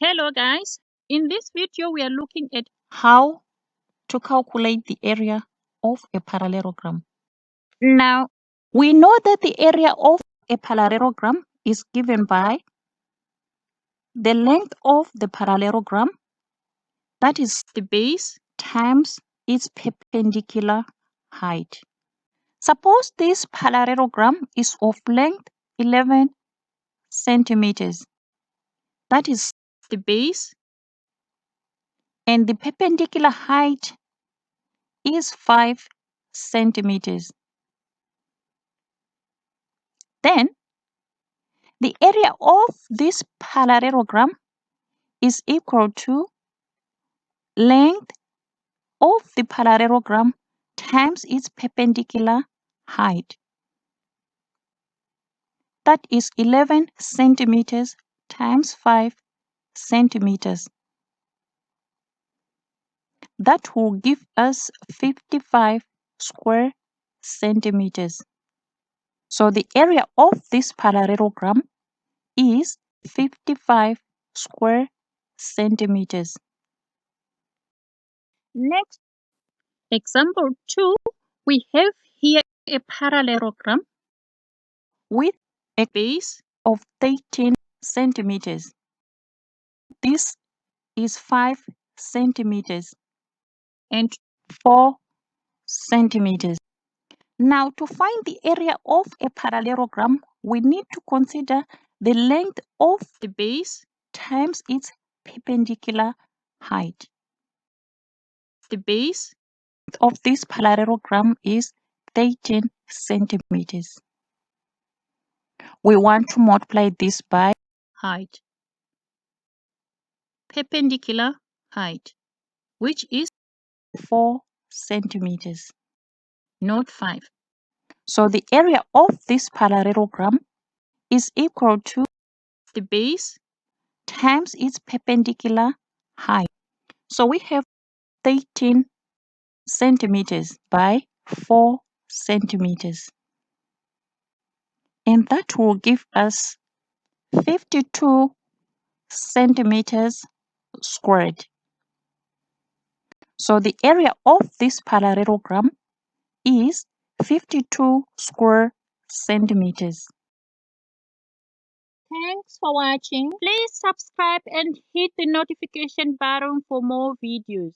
Hello guys, in this video we are looking at how to calculate the area of a parallelogram. Now, we know that the area of a parallelogram is given by the length of the parallelogram, that is the base, times its perpendicular height. Suppose this parallelogram is of length 11 centimeters, that is the base, and the perpendicular height is 5 centimeters. Then the area of this parallelogram is equal to length of the parallelogram times its perpendicular height. That is 11 centimeters times 5 centimeters. That will give us 55 square centimeters. So the area of this parallelogram is 55 square centimeters. Next, example 2, we have here a parallelogram with a base of 13 centimeters. This is 5 centimeters and 4 centimeters. Now, to find the area of a parallelogram, we need to consider the length of the base times its perpendicular height. The base of this parallelogram is 13 centimeters. We want to multiply this by height, perpendicular height, which is 4 centimeters, not 5. So the area of this parallelogram is equal to the base times its perpendicular height. So we have 13 centimeters by 4 centimeters. And that will give us 52 centimeters squared. So the area of this parallelogram is 52 square centimeters. Thanks for watching. Please subscribe and hit the notification button for more videos.